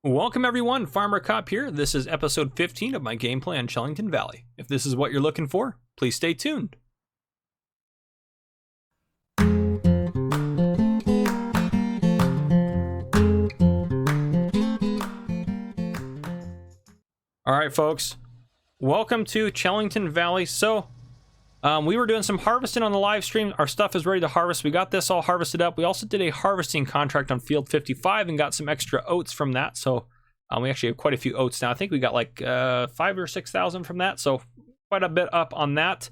Welcome everyone, Farmer Cop here. This is episode 15 of my gameplay on Chellington Valley. If this is what you're looking for, please stay tuned. Alright folks, welcome to Chellington Valley. So, we were doing some harvesting on the live stream. Our stuff is ready to harvest. We got this all harvested up. We also did a harvesting contract on field 55 and got some extra oats from that. So we actually have quite a few oats now. I think we got like 5,000 or 6,000 from that. So quite a bit up on that.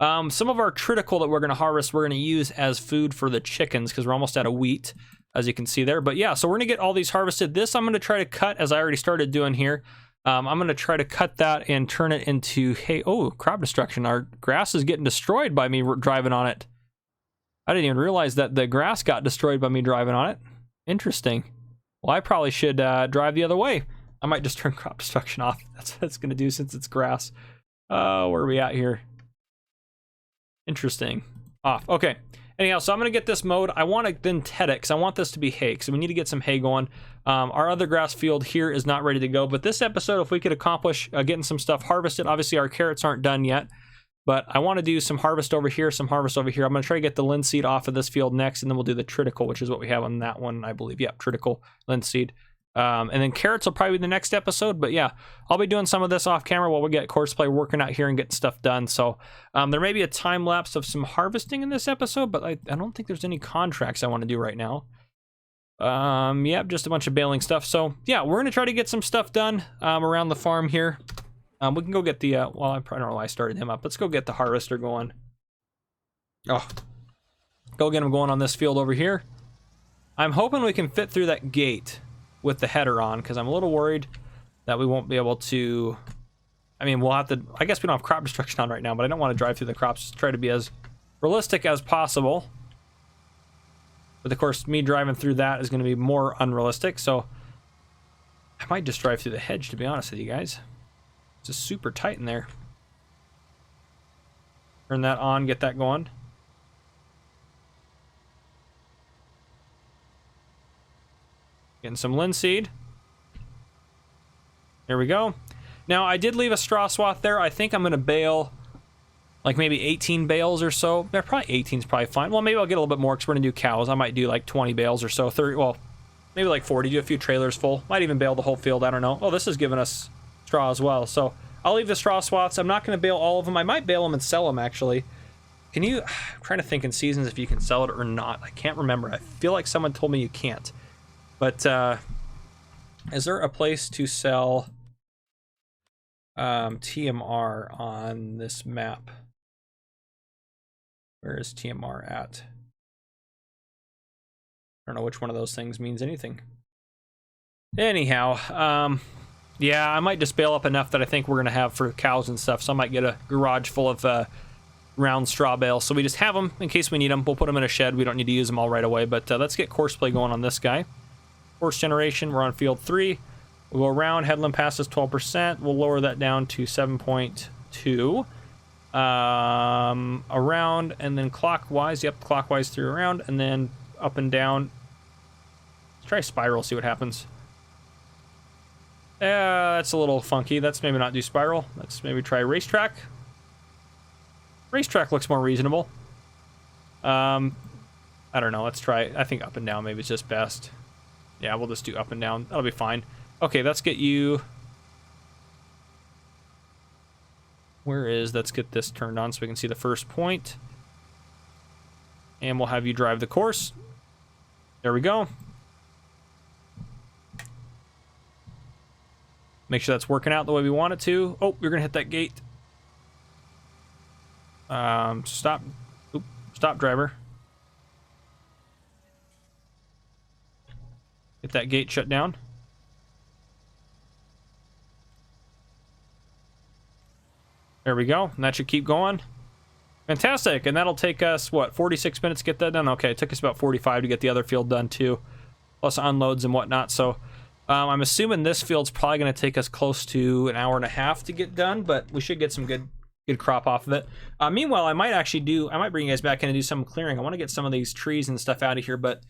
Some of our triticale that we're going to harvest, we're going to use as food for the chickens because we're almost out of wheat, as you can see there. But yeah, so we're going to get all these harvested. This I'm going to try to cut, as I already started doing here. I'm going to try to cut that and turn it into hay. Oh, crop destruction. Our grass is getting destroyed by me driving on it. I didn't even realize that the grass got destroyed by me driving on it. Interesting. Well, I probably should drive the other way. I might just turn crop destruction off. That's what it's going to do since it's grass. Where are we at here? Interesting. Off. Okay. Anyhow, so I'm going to get this mowed. I want to then ted it because I want this to be hay. So we need to get some hay going. Our other grass field here is not ready to go. But this episode, if we could accomplish getting some stuff harvested, obviously our carrots aren't done yet. But I want to do some harvest over here, some harvest over here. I'm going to try to get the linseed off of this field next, and then we'll do the triticale, which is what we have on that one, I believe. Yep, triticale, linseed. And then carrots will probably be the next episode. But yeah, I'll be doing some of this off camera while we get Courseplay working out here and getting stuff done. So there may be a time lapse of some harvesting in this episode, but I don't think there's any contracts I want to do right now. Yep, just a bunch of baling stuff. So yeah, we're going to try to get some stuff done around the farm here. We can go get the, well, I probably don't know why I started him up. Let's go get the harvester going. Oh, go get him going on this field over here. I'm hoping we can fit through that gate with the header on, because I'm a little worried that we won't be able to. I mean, we'll have to, I guess we don't have crop destruction on right now, but I don't want to drive through the crops. Just try to be as realistic as possible. But of course, me driving through that is going to be more unrealistic, so I might just drive through the hedge, to be honest with you guys. It's just super tight in there. Turn that on, get that going. Getting some linseed. There we go. Now, I did leave a straw swath there. I think I'm going to bale like maybe 18 bales or so. Yeah, probably 18 is probably fine. Well, maybe I'll get a little bit more because we're going to do cows. I might do like 20 bales or so. 30, well, maybe like 40. Do a few trailers full. Might even bale the whole field. I don't know. Oh, this is giving us straw as well. So I'll leave the straw swaths. I'm not going to bale all of them. I might bale them and sell them, actually. Can you... I'm trying to think in seasons if you can sell it or not. I can't remember. I feel like someone told me you can't. But is there a place to sell TMR on this map? Where is TMR at? I don't know which one of those things means anything. Anyhow, yeah, I might just bale up enough that I think we're going to have for cows and stuff. So I might get a garage full of round straw bales. So we just have them in case we need them. We'll put them in a shed. We don't need to use them all right away. But let's get Courseplay going on this guy. Horse generation, we're on field 3. We'll go around, headland passes 12%. We'll lower that down to 7.2. Around and then clockwise. Yep, clockwise through around and then up and down. Let's try spiral, see what happens. That's a little funky. Let's maybe not do spiral. Let's maybe try racetrack. Racetrack looks more reasonable. I don't know. Let's try, I think up and down maybe it's just best. Yeah, we'll just do up and down. That'll be fine. Okay, let's get you... Let's get this turned on so we can see the first point. And we'll have you drive the course. There we go. Make sure that's working out the way we want it to. Oh, you're going to hit that gate. Stop. Oop, stop, driver. Get that gate shut down. There we go. And that should keep going. Fantastic. And that'll take us, what, 46 minutes to get that done? Okay, it took us about 45 to get the other field done too. Plus unloads and whatnot. So I'm assuming this field's probably going to take us close to an hour and a half to get done, but we should get some good crop off of it. Meanwhile, I might bring you guys back in and do some clearing. I want to get some of these trees and stuff out of here, but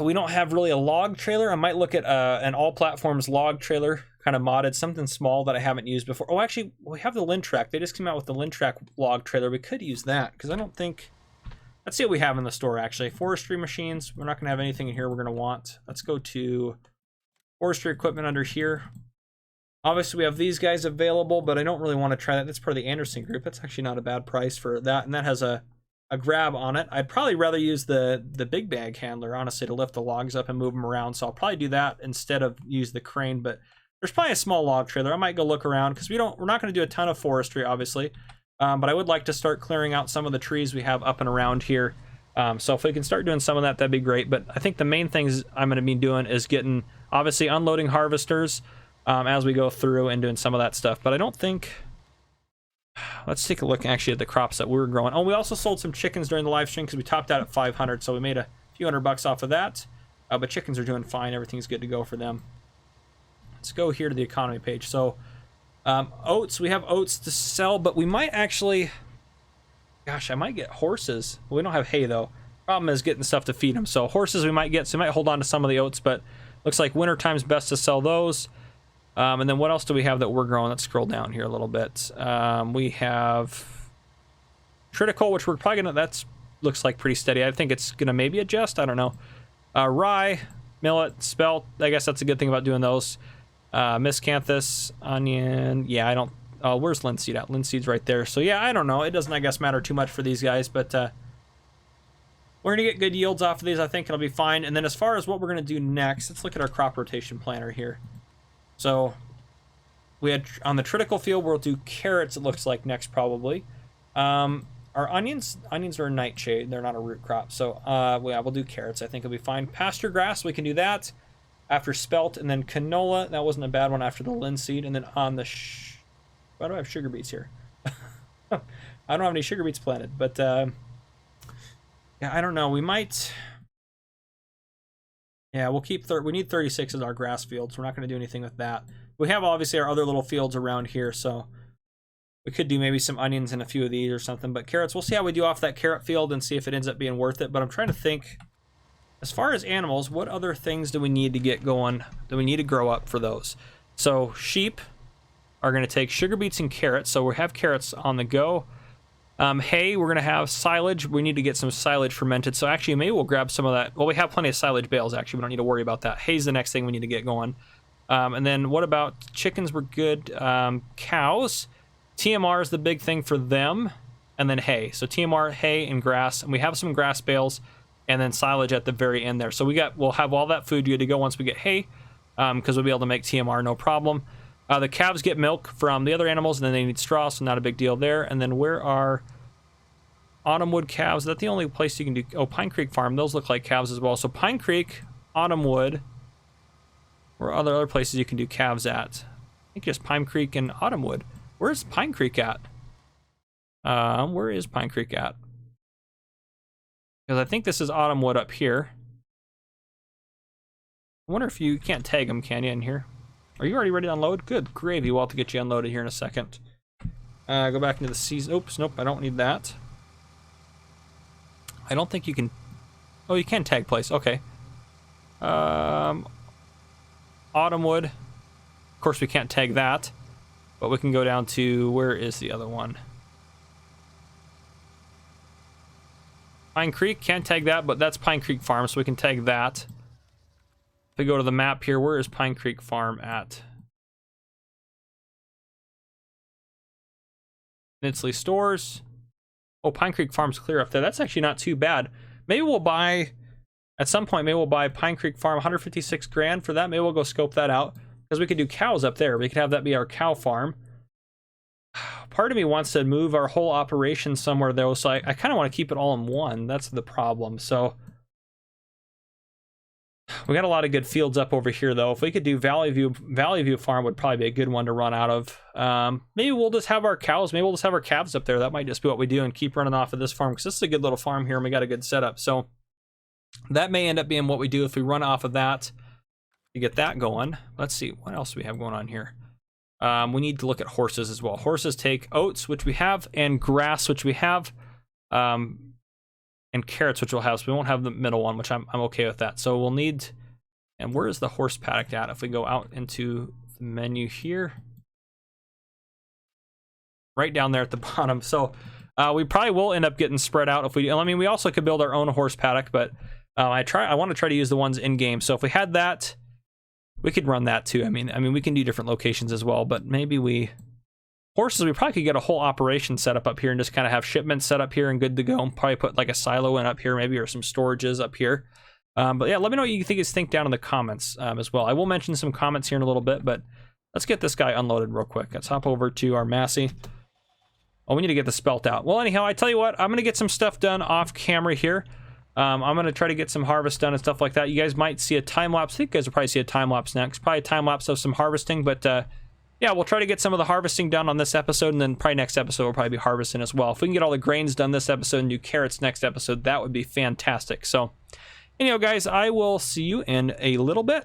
We don't have really a log trailer. I might look at an all platforms log trailer, kind of modded, something small that I haven't used before. Oh, actually, we have the Lintrack. They just came out with the Lintrack log trailer. We could use that because I don't think. Let's see what we have in the store, actually. Forestry machines. We're not going to have anything in here we're going to want. Let's go to forestry equipment under here. Obviously, we have these guys available, but I don't really want to try that. That's part of the Anderson group. That's actually not a bad price for that, and that has a grab on it. I'd probably rather use the big bag handler, honestly, to lift the logs up and move them around, so I'll probably do that instead of use the crane, but there's probably a small log trailer. I might go look around, because we're not going to do a ton of forestry, obviously. But I would like to start clearing out some of the trees we have up and around here. So if we can start doing some of that, that'd be great. But I think the main things I'm going to be doing is getting, obviously, unloading harvesters as we go through and doing some of that stuff. But I don't think... Let's take a look actually at the crops that we were growing. Oh, we also sold some chickens during the live stream because we topped out at 500. So we made a few $100 off of that. But chickens are doing fine. Everything's good to go for them. Let's go here to the economy page. So... oats, we have oats to sell, but we might actually, gosh, I might get horses. We don't have hay though. Problem is getting stuff to feed them. So horses we might get, so we might hold on to some of the oats, but looks like winter time's best to sell those. And then what else do we have that we're growing? Let's scroll down here a little bit. We have triticale, which we're probably gonna, that's looks like pretty steady. I think it's gonna maybe adjust, I don't know. Rye, millet, spelt, I guess that's a good thing about doing those. Miscanthus, onion, yeah, I don't, where's linseed at? Linseed's right there. So yeah, I don't know. It doesn't, I guess, matter too much for these guys, but we're going to get good yields off of these. I think it'll be fine. And then as far as what we're going to do next, let's look at our crop rotation planner here. So we had, on the triticale field, we'll do carrots, it looks like, next probably. Our onions are a nightshade. They're not a root crop. So yeah, we'll do carrots. I think it'll be fine. Pasture grass, we can do that. After spelt, and then canola, that wasn't a bad one after the linseed, and then on the why do I have sugar beets here? I don't have any sugar beets planted, but yeah, I don't know, we might, yeah, we'll keep, we need 36 as our grass fields. We're not going to do anything with that. We have obviously our other little fields around here, so we could do maybe some onions and a few of these or something, but carrots, we'll see how we do off that carrot field and see if it ends up being worth it. But I'm trying to think, as far as animals, what other things do we need to get going? Do we need to grow up for those? So sheep are going to take sugar beets and carrots. So we have carrots on the go. Hay, we're going to have silage. We need to get some silage fermented. So actually, maybe we'll grab some of that. Well, we have plenty of silage bales, actually. We don't need to worry about that. Hay's the next thing we need to get going. And then what about chickens? We're good. Cows. TMR is the big thing for them. And then hay. So TMR, hay, and grass. And we have some grass bales. And then silage at the very end there. So we'll have all that food good to go once we get hay, because we'll be able to make TMR no problem. The calves get milk from the other animals, and then they need straw, so not a big deal there. And then where are Autumnwood calves? Is that the only place you can do? Oh, Pine Creek Farm. Those look like calves as well. So Pine Creek, Autumnwood, or other places you can do calves at. I think just Pine Creek and Autumnwood. Where's Pine Creek at? Where is Pine Creek at? Because I think this is Autumnwood up here. I wonder if you can't tag them, can you, in here? Are you already ready to unload? Good gravy. We'll have to get you unloaded here in a second. Go back into the season. Oops, nope, I don't need that. I don't think you can... Oh, you can tag place. Okay. Autumnwood. Of course, we can't tag that. But we can go down to... Where is the other one? Pine Creek, can't tag that, but that's Pine Creek Farm, so we can tag that. If we go to the map here, where is Pine Creek Farm at? Nitsley Stores. Oh, Pine Creek Farm's clear up there. That's actually not too bad. Maybe we'll buy, at some point, maybe we'll buy Pine Creek Farm, 156 grand for that. Maybe we'll go scope that out, because we could do cows up there. We could have that be our cow farm. Part of me wants to move our whole operation somewhere though, so I kind of want to keep it all in one. That's the problem. So we got a lot of good fields up over here though. If we could do Valley View Farm would probably be a good one to run out of. Maybe we'll just have our cows, maybe we'll just have our calves up there. That might just be what we do and keep running off of this farm, because this is a good little farm here and we got a good setup. So that may end up being what we do if we run off of that to get that going. Let's see, what else do we have going on here? We need to look at horses as well. Horses take oats, which we have, and grass, which we have. And and carrots, which we'll have. So we won't have the middle one, which I'm okay with that. So we'll need, and where is the horse paddock at? If we go out into the menu here, right down there at the bottom. So we probably will end up getting spread out if we, I mean, we also could build our own horse paddock, but I want to try to use the ones in game. So if we had that, we could run that too. I mean, we can do different locations as well, but maybe horses, we probably could get a whole operation set up here and just kind of have shipments set up here and good to go. And probably put like a silo in up here, maybe, or some storages up here. But yeah, let me know what you think down in the comments as well. I will mention some comments here in a little bit, but let's get this guy unloaded real quick. Let's hop over to our Massey. Oh, we need to get the spelt out. Well, anyhow, I tell you what, I'm going to get some stuff done off camera here. I'm going to try to get some harvest done and stuff like that. You guys might see a time lapse. I think you guys will probably see a time lapse next. Probably a time lapse of some harvesting, but yeah, we'll try to get some of the harvesting done on this episode, and then probably next episode we'll probably be harvesting as well. If we can get all the grains done this episode and do carrots next episode, that would be fantastic. So, anyhow, guys, I will see you in a little bit.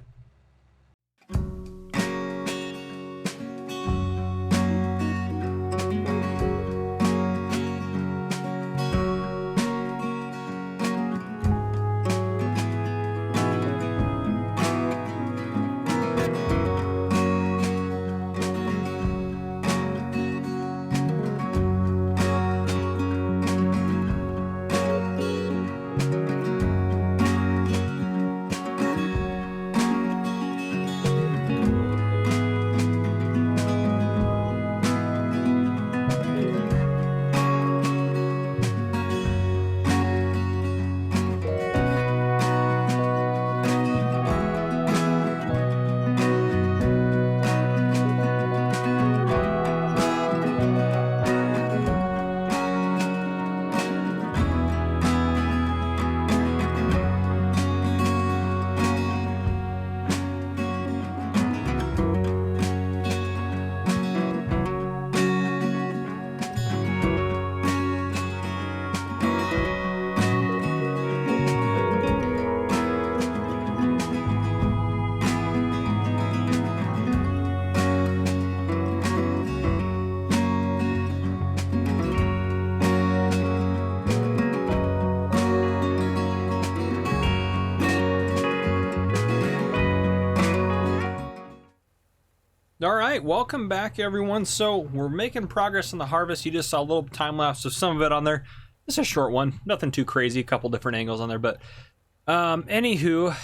All right, welcome back, everyone. So we're making progress on the harvest. You just saw a little time lapse of some of it on there. It's a short one, nothing too crazy, a couple different angles on there, but anywho,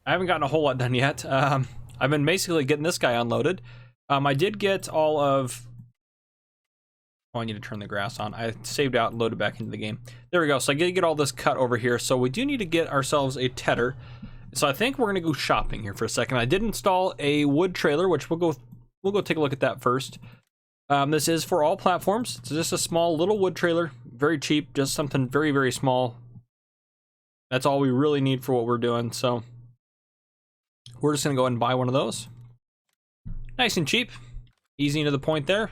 I haven't gotten a whole lot done yet. I've been basically getting this guy unloaded. I did get all of, oh, I need to turn the grass on. I saved out and loaded back into the game. There we go. So I get all this cut over here. So we do need to get ourselves a tedder. So I think we're gonna go shopping here for a second. I did install a wood trailer, which we'll go take a look at that first. This is for all platforms. It's just a small little wood trailer, very cheap, just something very, very small. That's all we really need for what we're doing. So we're just gonna go ahead and buy one of those. Nice and cheap, easy and to the point there.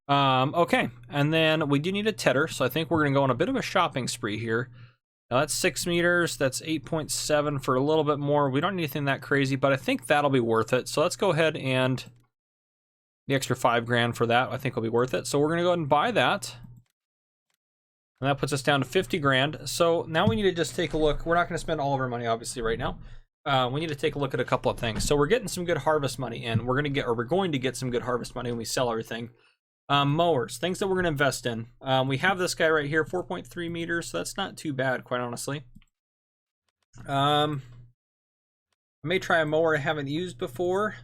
Okay, and then we do need a tedder, so I think we're gonna go on a bit of a shopping spree here. Now that's 6 meters, that's 8.7 for a little bit more. We don't need anything that crazy, but I think that'll be worth it. So let's go ahead and the extra 5 grand for that, I think will be worth it. So we're gonna go ahead and buy that. And that puts us down to 50 grand. So now we need to just take a look. We're not gonna spend all of our money obviously right now. We need to take a look at a couple of things. So we're getting some good harvest money in. We're going to get some good harvest money when we sell everything. Mowers, things that we're going to invest in. We have this guy right here, 4.3 meters, so that's not too bad, quite honestly. I may try a mower I haven't used before.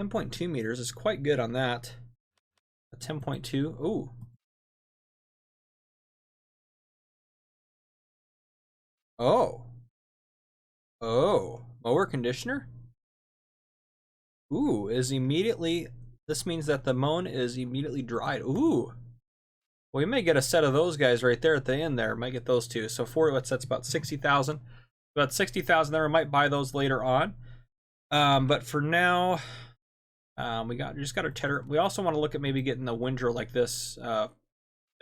10.2 meters is quite good on that. A 10.2, ooh. Oh, mower conditioner? Ooh, is immediately... This means that the mown is immediately dried. Ooh. Well, we may get a set of those guys right there at the end there. Might get those two. So that's about 60,000. About 60,000 there. We might buy those later on. But for now, we just got our tedder. We also want to look at maybe getting a windrow like this that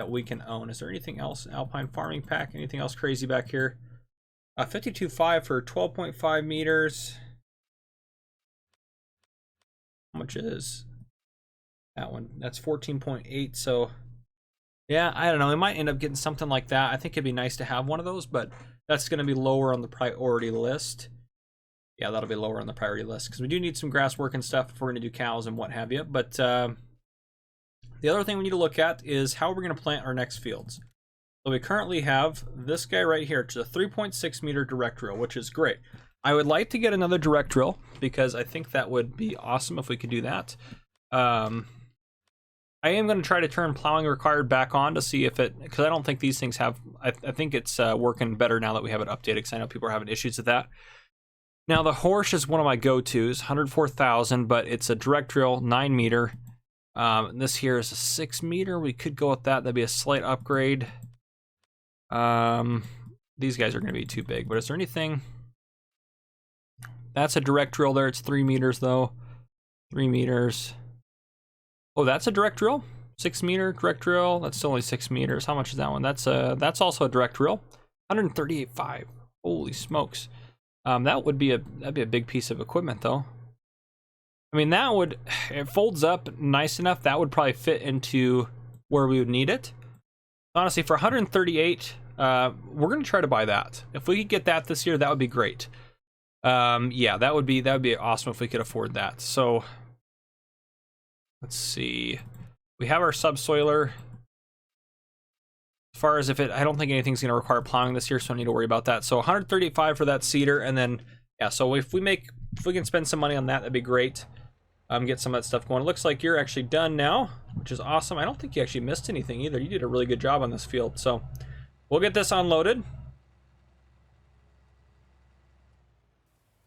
we can own. Is there anything else? Alpine farming pack? Anything else crazy back here? 52.5 for 12.5 meters. How much is that one? That's 14.8. So Yeah, I don't know. We might end up getting something like that. I think it'd be nice to have one of those, but that's going to be lower on the priority list. Yeah, that'll be lower on the priority list because we do need some grass work and stuff if we're going to do cows and what have you. But the other thing we need to look at is how we're going to plant our next fields. So we currently have this guy right here, which is a 3.6 meter direct drill, which is great. I would like to get another direct drill because I think that would be awesome if we could do that. I am going to try to turn plowing required back on to see if it, because I don't think these things have, I think it's working better now that we have it updated, because I know people are having issues with that. Now the Horsch is one of my go-tos, 104,000, but it's a direct drill, 9 meter. This here is a 6 meter. We could go with that. That'd be a slight upgrade. These guys are going to be too big, but is there anything? That's a direct drill there. It's 3 meters though. 3 meters. Oh, that's a direct drill. 6 meter direct drill. That's still only 6 meters. How much is that one? That's also a direct drill. 138.5. Holy smokes. That'd be a big piece of equipment though. I mean, that would, it folds up nice enough. That would probably fit into where we would need it. Honestly, for 138, we're gonna try to buy that. If we could get that this year, that would be great. Yeah, that would be awesome if we could afford that. So let's see. We have our subsoiler. As far as if it, I don't think anything's going to require plowing this year, so I don't need to worry about that. So 135 for that seeder, and then yeah. So if we can spend some money on that, that'd be great. Get some of that stuff going. It looks like you're actually done now, which is awesome. I don't think you actually missed anything either. You did a really good job on this field. So we'll get this unloaded.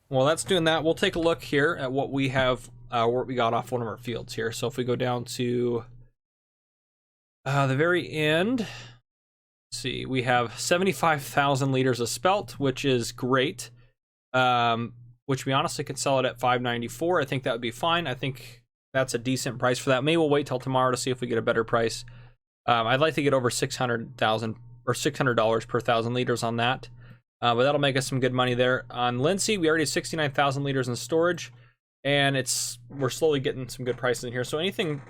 While that's doing that, we'll take a look here at what we have, what we got off one of our fields here. So if we go down to the very end, let's see, we have 75,000 liters of spelt, which is great. Which we honestly could sell it at $594. I think that would be fine. I think that's a decent price for that. Maybe we'll wait till tomorrow to see if we get a better price. I'd like to get over 600,000 or $600 per 1,000 liters on that. But that'll make us some good money there. On LINSEED, we already have 69,000 liters in storage, and we're slowly getting some good prices in here. So anything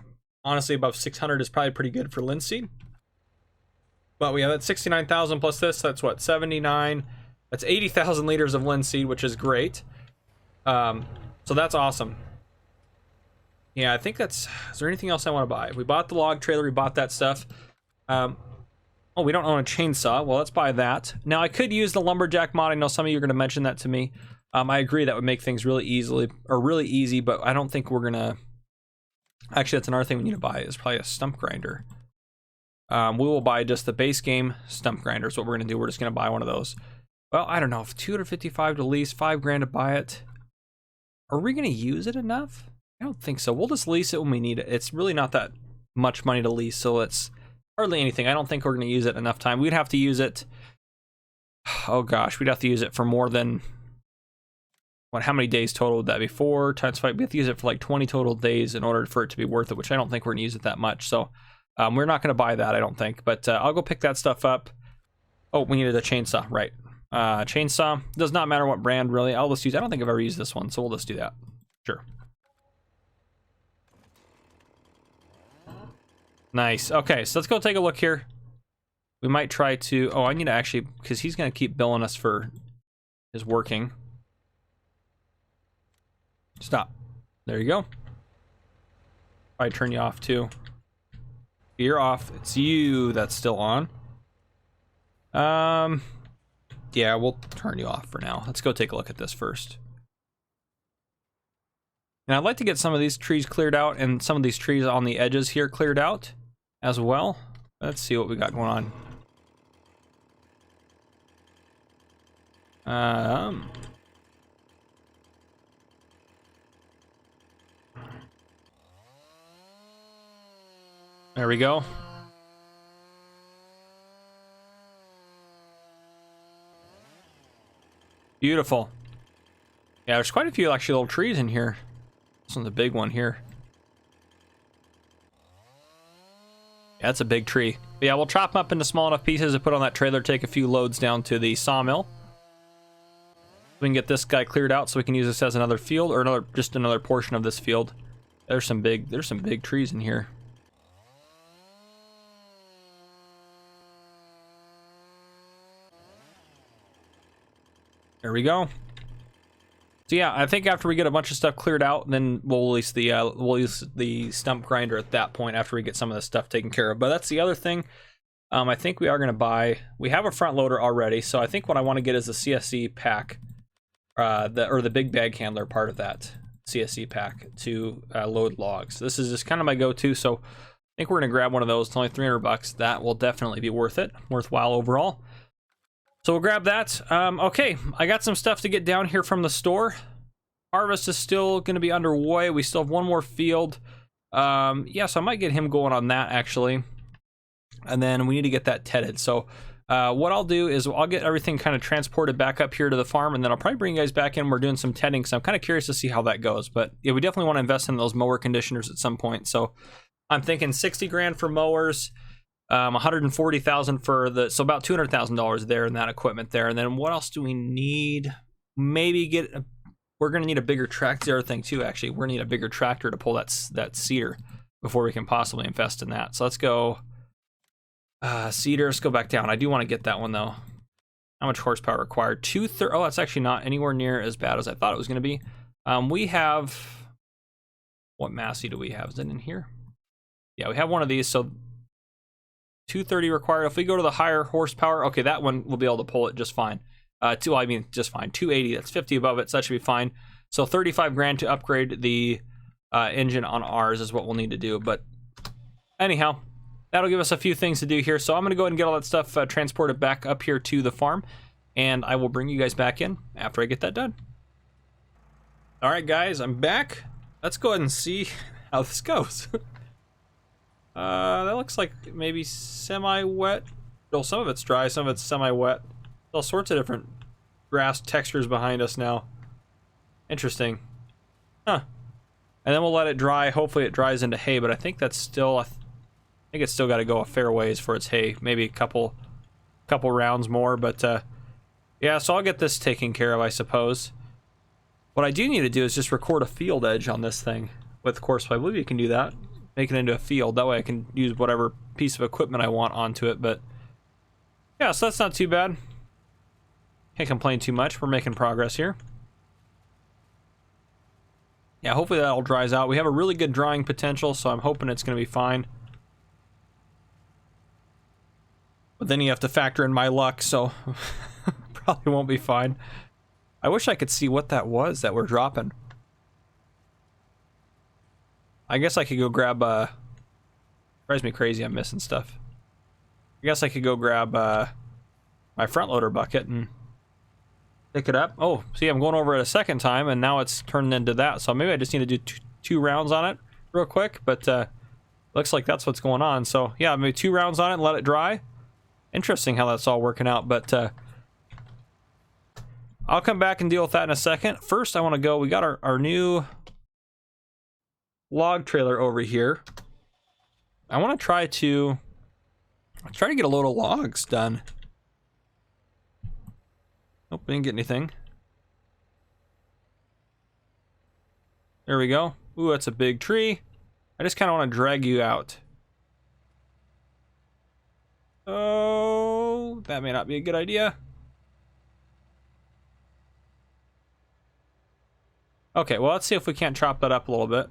honestly above 600 is probably pretty good for LINSEED. But we have that 69,000 plus this. That's what, 79. That's 80,000 liters of LINSEED, which is great. So that's awesome. Yeah, I think that's. Is there anything else I want to buy? We bought the log trailer. We bought that stuff. Oh, we don't own a chainsaw. Well, let's buy that. Now, I could use the lumberjack mod. I know some of you are going to mention that to me. I agree that would make things really easy, but I don't think we're going to. Actually, that's another thing we need to buy is probably a stump grinder. We will buy just the base game stump grinder is what we're going to do. We're just going to buy one of those. Well, I don't know. If 255 to lease, $5 grand to buy it. Are we going to use it enough? I don't think so. We'll just lease it when we need it. It's really not that much money to lease, so it's hardly anything. I don't think we're going to use it enough time. We'd have to use it. Oh gosh, we'd have to use it for more than what? How many days total would that be? 4 times 5. We have to use it for like 20 total days in order for it to be worth it, which I don't think we're going to use it that much. So we're not going to buy that, I don't think. But I'll go pick that stuff up. Oh, we needed a chainsaw, right? Chainsaw, does not matter what brand really. I'll just use, I don't think I've ever used this one, so we'll just do that. Sure. Nice. Okay, so let's go take a look here. We might try to, oh, I need to actually, because he's going to keep billing us for his working. Stop. There you go. Probably turn you off too. You're off. It's you that's still on. Yeah, we'll turn you off for now. Let's go take a look at this first. And I'd like to get some of these trees cleared out and some of these trees on the edges here cleared out as well. Let's see what we got going on. There we go. Beautiful. Yeah, there's quite a few actually little trees in here. This one's a big one here. Yeah, that's a big tree. But yeah, we'll chop them up into small enough pieces to put on that trailer, take a few loads down to the sawmill. We can get this guy cleared out so we can use this as another field or just another portion of this field. There's some big trees in here. There we go. So yeah, I think after we get a bunch of stuff cleared out, then we'll use the stump grinder at that point after we get some of this stuff taken care of. But that's the other thing. I think we are going to buy. We have a front loader already, so I think what I want to get is the CSE pack, or the big bag handler part of that CSE pack to load logs. This is just kind of my go-to, so I think we're going to grab one of those. It's only 300 bucks. That will definitely be worthwhile overall. So we'll grab that. Okay, I got some stuff to get down here from the store. Harvest is still going to be underway. We still have one more field. Yeah, so I might get him going on that, actually. And then we need to get that tedded. So what I'll do is I'll get everything kind of transported back up here to the farm, and then I'll probably bring you guys back in. We're doing some tedding, so I'm kind of curious to see how that goes. But yeah, we definitely want to invest in those mower conditioners at some point. So I'm thinking 60 grand for mowers. 140,000 for the, so about $200,000 there in that equipment there. And then what else do we need? Maybe we're going to need a bigger tractor. The other thing too, actually, we're going to need a bigger tractor to pull that seeder before we can possibly invest in that. So let's go seeder. Let's go back down. I do want to get that one though. How much horsepower required? 230. Oh, that's actually not anywhere near as bad as I thought it was going to be. We have, what Massey do we have? Is it in here? Yeah, we have one of these. So 230 required. If we go to the higher horsepower, okay, that one will be able to pull it just fine. Just fine. 280, that's 50 above it, so that should be fine. So 35 grand to upgrade the engine on ours is what we'll need to do. But anyhow, that'll give us a few things to do here. So I'm going to go ahead and get all that stuff transported back up here to the farm, and I will bring you guys back in after I get that done. All right, guys, I'm back. Let's go ahead and see how this goes. That looks like maybe semi-wet. Well, some of it's dry, some of it's semi-wet. All sorts of different grass textures behind us now. Interesting. Huh. And then we'll let it dry. Hopefully it dries into hay, but I think that's still, I think it's still got to go a fair ways for its hay. Maybe a couple rounds more, but yeah, so I'll get this taken care of, I suppose. What I do need to do is just record a field edge on this thing with Courseplay. I believe you can do that. Make it into a field. That way I can use whatever piece of equipment I want onto it. But yeah, so that's not too bad. Can't complain too much. We're making progress here. Yeah, hopefully that all dries out. We have a really good drying potential, so I'm hoping it's going to be fine. But then you have to factor in my luck, so probably won't be fine. I wish I could see what that was that we're dropping. I guess I could go grab, drives me crazy, I'm missing stuff. I guess I could go grab my front loader bucket and pick it up. Oh, see, I'm going over it a second time, and now it's turning into that. So maybe I just need to do two rounds on it real quick, but looks like that's what's going on. So yeah, maybe 2 rounds on it and let it dry. Interesting how that's all working out, but I'll come back and deal with that in a second. First, I want to go, we got our new log trailer over here. I want to try to get a load of logs done. Nope, didn't get anything. There we go. Ooh, that's a big tree. I just kind of want to drag you out. Oh, that may not be a good idea. Okay, well, let's see if we can't chop that up a little bit.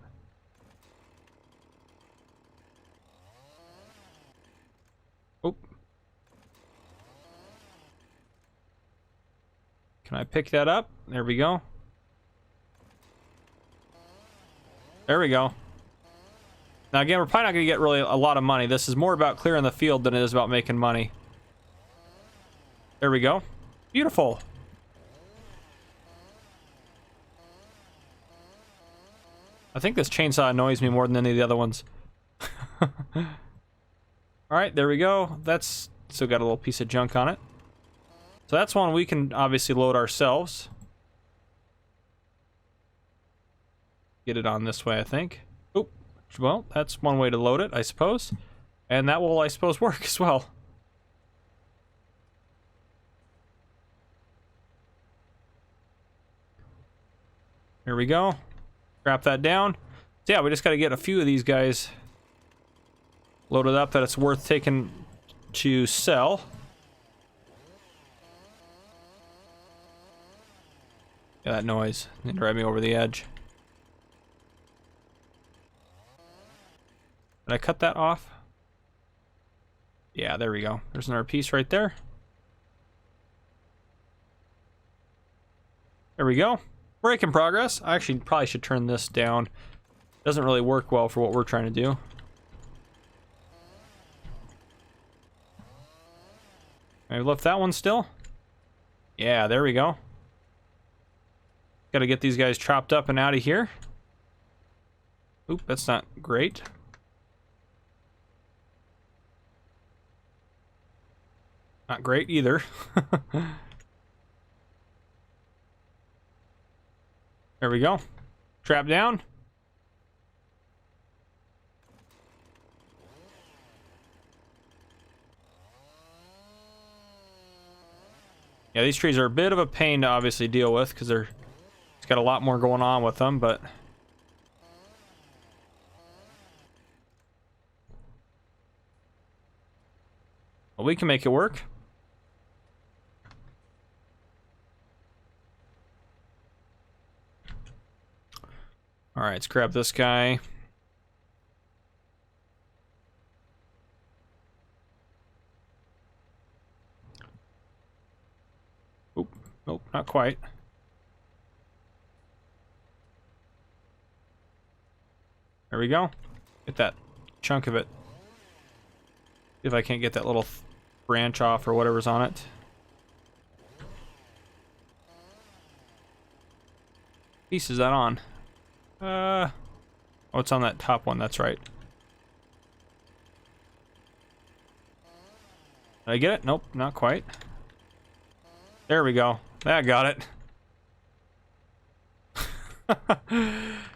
Can I pick that up? There we go. There we go. Now again, we're probably not going to get really a lot of money. This is more about clearing the field than it is about making money. There we go. Beautiful. I think this chainsaw annoys me more than any of the other ones. Alright, there we go. That's still got a little piece of junk on it. So that's one we can obviously load ourselves. Get it on this way, I think. Oop. Well, that's one way to load it, I suppose. And that will, I suppose, work as well. Here we go. Wrap that down. So yeah, we just got to get a few of these guys loaded up that it's worth taking to sell. Yeah, that noise. It drive me over the edge. Did I cut that off? Yeah, there we go. There's another piece right there. There we go. Break in progress. I actually probably should turn this down. Doesn't really work well for what we're trying to do. I left that one still. Yeah, there we go. Got to get these guys chopped up and out of here. Oop, that's not great. Not great either. There we go. Trap down. Yeah, these trees are a bit of a pain to obviously deal with because it's got a lot more going on with them, but well, we can make it work. All right, let's grab this guy. Oop, nope, not quite. There we go. Get that chunk of it. See if I can't get that little branch off or whatever's on it. Piece is that on? Oh, it's on that top one, that's right. Did I get it? Nope, not quite. There we go. That got it.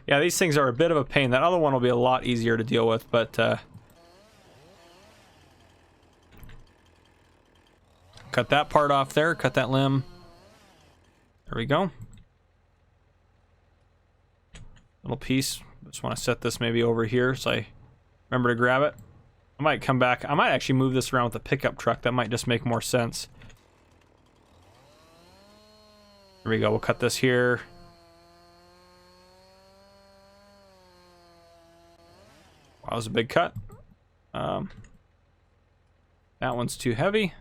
Yeah, these things are a bit of a pain. That other one will be a lot easier to deal with, but cut that part off there, cut that limb. There we go. Little piece. Just want to set this maybe over here so I remember to grab it. I might come back. I might actually move this around with the pickup truck. That might just make more sense. There we go. We'll cut this here. Wow, that was a big cut. That one's too heavy.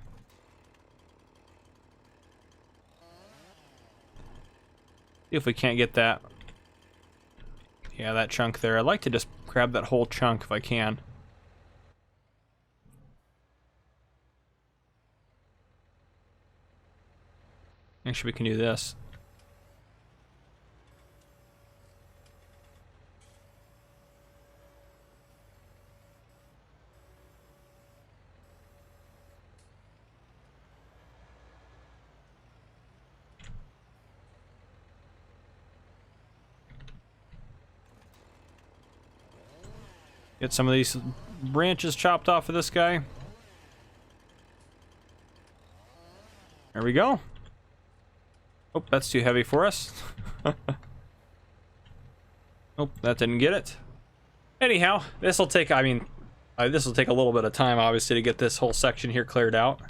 See if we can't get that. Yeah, that chunk there. I'd like to just grab that whole chunk if I can. Actually, we can do this. Get some of these branches chopped off of this guy. There we go. Oh, that's too heavy for us. Oh, that didn't get it. Anyhow, this will take, this will take a little bit of time, obviously, to get this whole section here cleared out.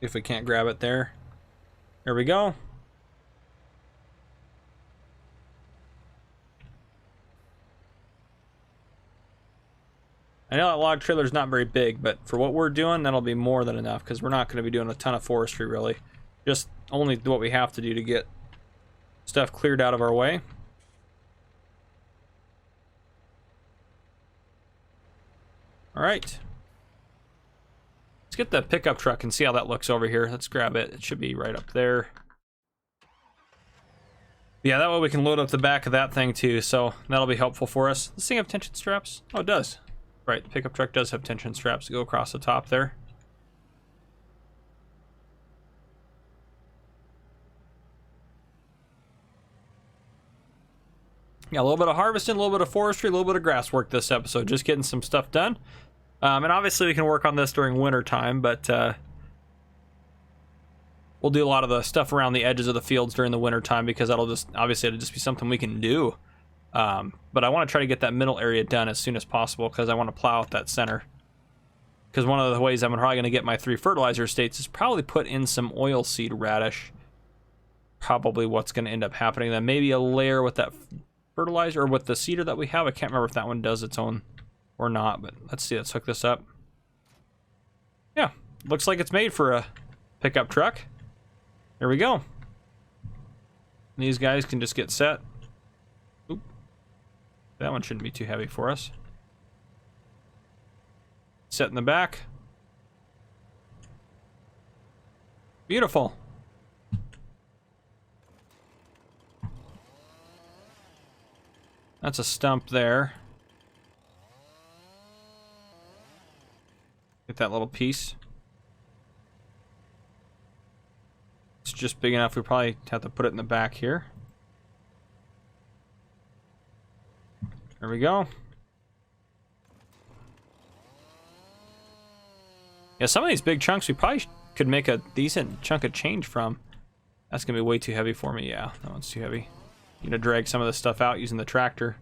If we can't grab it there. There we go. I know that log trailer is not very big, but for what we're doing, that'll be more than enough because we're not going to be doing a ton of forestry, really. Just only what we have to do to get stuff cleared out of our way. All right. Let's get the pickup truck and see how that looks over here. Let's grab it. It should be right up there. Yeah, that way we can load up the back of that thing too, so that'll be helpful for us. Does this thing have tension straps? Oh, it does. Right, the pickup truck does have tension straps to go across the top there. Yeah, a little bit of harvesting, a little bit of forestry, a little bit of grass work this episode. Just getting some stuff done. And obviously we can work on this during winter time, but we'll do a lot of the stuff around the edges of the fields during the winter time because that'll just, obviously it'll just be something we can do. But I want to try to get that middle area done as soon as possible because I want to plow out that center. because one of the ways I'm probably going to get my 3 fertilizer states is probably put in some oilseed radish. Probably what's going to end up happening. Then maybe a layer with that fertilizer or with the seeder that we have. I can't remember if that one does its own or not, but let's see. Let's hook this up. Yeah, looks like it's made for a pickup truck. There we go. These guys can just get set. Oop. That one shouldn't be too heavy for us. Set in the back. Beautiful. That's a stump there. Get that little piece. It's just big enough we probably have to put it in the back here. There we go. Yeah, some of these big chunks we probably could make a decent chunk of change from. That's gonna be way too heavy for me. Yeah, that one's too heavy. You know, drag some of this stuff out using the tractor.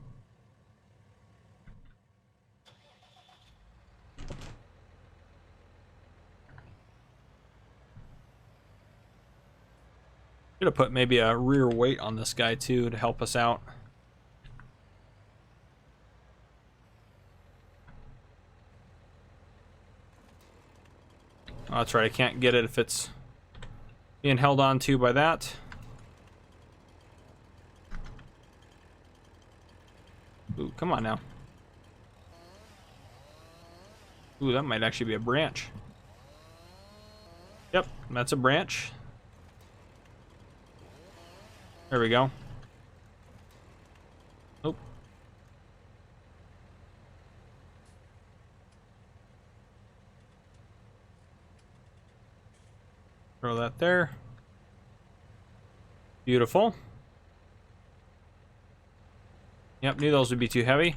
Should have put maybe a rear weight on this guy too to help us out. Oh, that's right, I can't get it if it's being held on to by that. Ooh, come on now. Ooh, that might actually be a branch. Yep, that's a branch. There we go. Nope. Throw that there. Beautiful. Yep, knew those would be too heavy.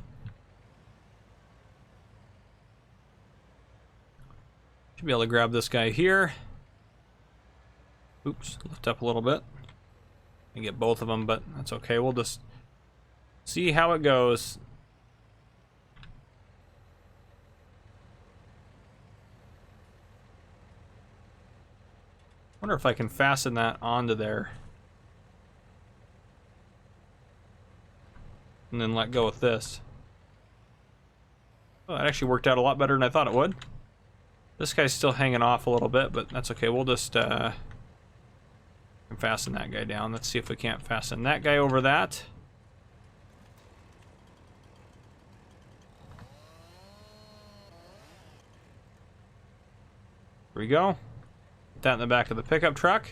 Should be able to grab this guy here. Oops, lift up a little bit. And get both of them, but that's okay. We'll just see how it goes. Wonder if I can fasten that onto there. And then let go with this. Oh, that actually worked out a lot better than I thought it would. This guy's still hanging off a little bit, but that's okay. We'll just fasten that guy down. Let's see if we can't fasten that guy over that. Here we go. Put that in the back of the pickup truck.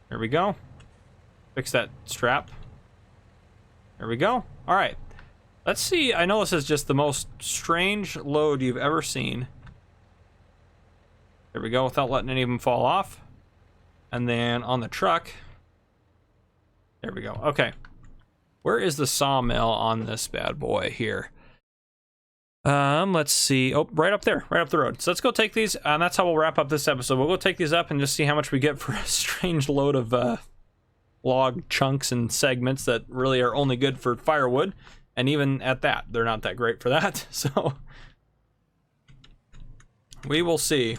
There we go. Fix that strap. There we go. All right. Let's see. I know this is just the most strange load you've ever seen. There we go, without letting any of them fall off. And then on the truck. There we go. Okay. Where is the sawmill on this bad boy here? Let's see. Oh, right up there, right up the road. So let's go take these, and that's how we'll wrap up this episode. We'll go take these up and just see how much we get for a strange load of log chunks and segments that really are only good for firewood. And even at that, they're not that great for that. So we will see.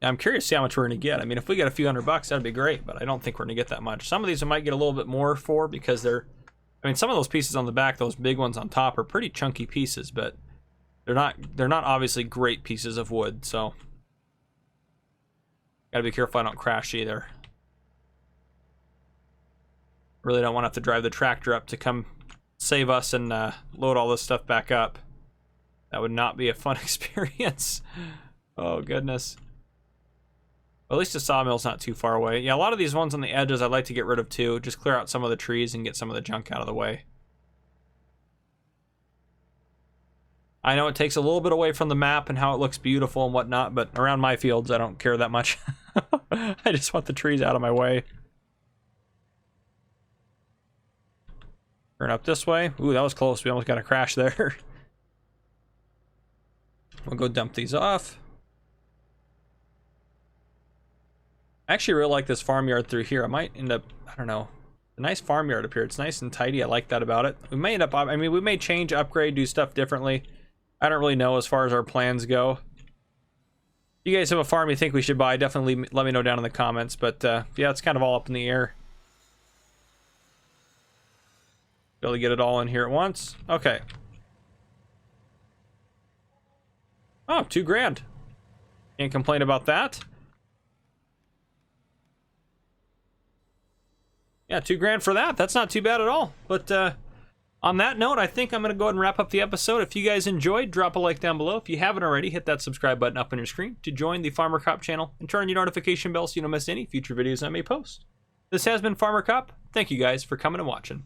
I'm curious to see how much we're going to get. I mean, if we get a few $100, that'd be great, but I don't think we're going to get that much. Some of these I might get a little bit more for because they're, I mean, some of those pieces on the back, those big ones on top are pretty chunky pieces, but they're not obviously great pieces of wood, so gotta be careful I don't crash either. Really don't want to have to drive the tractor up to come save us and load all this stuff back up. That would not be a fun experience. Oh, goodness. Well, at least the sawmill's not too far away. Yeah, a lot of these ones on the edges I'd like to get rid of too. Just clear out some of the trees and get some of the junk out of the way. I know it takes a little bit away from the map and how it looks beautiful and whatnot, but around my fields I don't care that much. I just want the trees out of my way. Turn up this way. Ooh, that was close. We almost got a crash there. We'll go dump these off. I actually really like this farmyard through here. I might end up, I don't know, A nice farmyard up here. It's nice and tidy. I like that about it. We may end up, I mean, we may change, upgrade, do stuff differently. I don't really know as far as our plans go. If you guys have a farm you think we should buy, definitely let me know down in the comments. But yeah, it's kind of all up in the air. Be able to get it all in here at once. Okay. Oh, $2,000. Can't complain about that. Yeah, $2,000 for that. That's not too bad at all. But on that note, I think I'm going to go ahead and wrap up the episode. If you guys enjoyed, drop a like down below. If you haven't already, hit that subscribe button up on your screen to join the Farmer Cop channel and turn on your notification bell so you don't miss any future videos I may post. This has been Farmer Cop. Thank you guys for coming and watching.